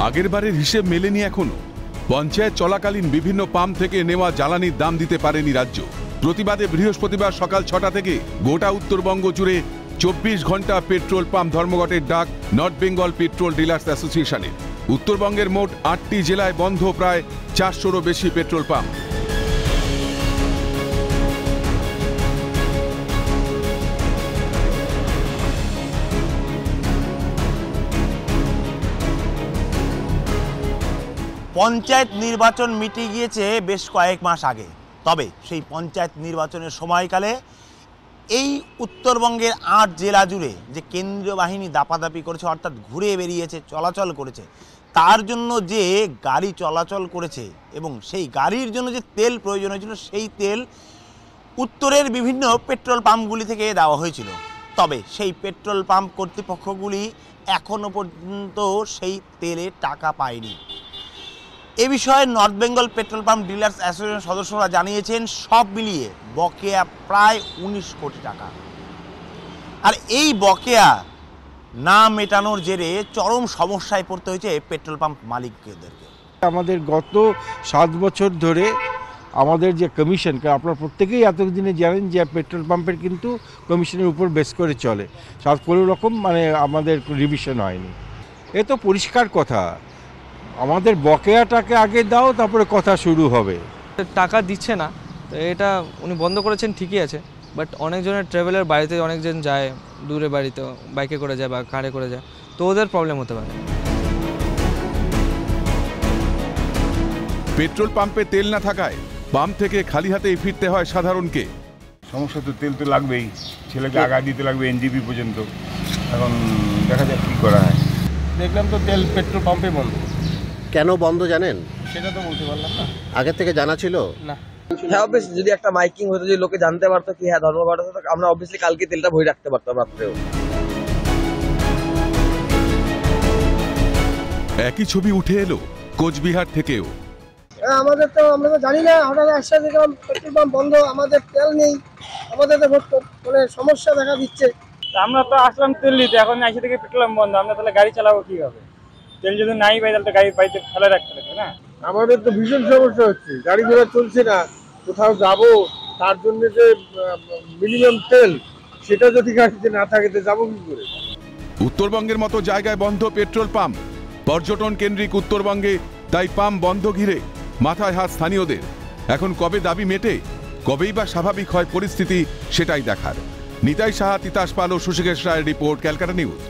আগের বারের হিসেব মেলেনি এখনো। পঞ্চায়েত চলাকালীন বিভিন্ন পাম্প থেকে নেওয়া জ্বালানির দাম দিতে পারেনি রাজ্য। প্রতিবাদে বৃহস্পতিবার সকাল 6টা থেকে গোটা উত্তরবঙ্গ জুড়ে 24 ঘন্টা পেট্রোল পাম্প ধর্মঘটের ডাক নর্থ বেঙ্গল পেট্রোল ডিলার্স অ্যাসোসিয়েশনের। উত্তরবঙ্গের মোট 8টি জেলায় বন্ধ প্রায় 400রও বেশি পেট্রোল পাম্প। পঞ্চায়েত নির্বাচন মিটে গিয়েছে বেশ কয়েক মাস আগে। তবে সেই পঞ্চায়েত নির্বাচনের সময়কালে এই উত্তরবঙ্গের 8 জেলা জুড়ে যে কেন্দ্রীয় বাহিনী দাপাদাপি করেছে, অর্থাৎ ঘুরে বেরিয়েছে, চলাচল করেছে, তার জন্য যে গাড়ি চলাচল করেছে এবং সেই গাড়ির জন্য যে তেল প্রয়োজন হয়েছিল, সেই তেল উত্তরের বিভিন্ন পেট্রোল পাম্পগুলি থেকে দেওয়া হয়েছিল। তবে সেই পেট্রোল পাম্প কর্তৃপক্ষগুলি এখনও পর্যন্ত সেই তেলে টাকা পায়নি। এ বিষয়ে north Bengal petrol pump dealers association সদস্যরা জানিয়েছেন সব মিলিয়ে বকেয়া প্রায় 19 কোটি টাকা। আর এই বকেয়া না মেটানোর জেরে চরম সমস্যায় পড়তে হয়েছে পেট্রোল পাম্প মালিকদেরকে। আমাদের গত 7 বছর ধরে আমাদের যে কমিশন, আপনারা প্রত্যেকেই এতদিনে জানেন যে পেট্রোল পাম্পের কিন্তু কমিশনের উপর বেস করে চলে, কোনো রকম আমাদের রিভিশন হয়নি। এ তো পরিষ্কার কথা, আমাদের বকেয়াটাকে আগে দাও, তারপরে কথা শুরু হবে। টাকা দিচ্ছে না, তো এটা উনি বন্ধ করেছেন ঠিকই আছে, বাট অনেকজনের ট্রাভেলের বাড়িতে অনেকজন যায়, দূরে বাড়িতে বাইকে করে যায় বা কারে করে যায়, তো ওদের প্রবলেম হতে পারে। পেট্রোল পাম্পে তেল না থাকায় পাম্প থেকে খালি হাতেই ফিরতে হয় সাধারণকে। সমস্যা তো, তেল তো লাগবেই, ছেলেকে আগা দিতে লাগবে এনজিপি পর্যন্ত। এখন দেখা যাক কী করা হয়। দেখলাম তো তেল পেট্রোল পাম্পে বন্ধ। কেন বন্ধ জানেন? সেটা তো বলতে পারলাম না। আগে থেকে জানা ছিল না। হ্যাঁ, অবভিয়াসলি যদি একটা মাইকিং হতো, যদি লোকে জানতে পারতো কি হ্যাঁ ধর্মঘট হতো, আমরা অবভিয়াসলি কালকে তেলটা ভরে রাখতে পারতাম রাত্রেও। একই ছবি উঠে এলো কোচবিহার থেকেও। আমরা তো জানি না, হঠাৎ একসাথে দেখলাম পেট্রোল পাম্প বন্ধ, আমাদের তেল নেই, আমাদের তো সমস্যা দেখা দিচ্ছে। আমরা তো আসলাম তেল নিতে, এখন এসে থেকে পেট্রোল পাম্প বন্ধ, আমরা তাহলে গাড়ি চালাবো কিভাবে? তেল যদি নাই পাই তাহলে তো গাড়ি বাড়িতে ফেলে রাখতে লাগবে না? আমাদের তো ভীষণ সমস্যা হচ্ছে, গাড়ি ঘোড়া চলছে না, কোথাও যাবো তার জন্য যে মিনিমাম তেল, সেটা যদি গাড়িতে না থাকে তো যাবো কি করে? উত্তরবঙ্গের মতো জায়গায় বন্ধ পেট্রোল পাম্প। পর্যটন কেন্দ্রিক উত্তরবঙ্গে তাই পাম্প বন্ধ ঘিরে মাথায় হাত স্থানীয়দের। এখন কবে দাবি মেটে, কবেই বা স্বাভাবিক হয় পরিস্থিতি, সেটাই দেখার। নিতাই সাহা, তিতাস পাল ও সুশীকেশ রায়ের রিপোর্ট, ক্যালকাটা নিউজ।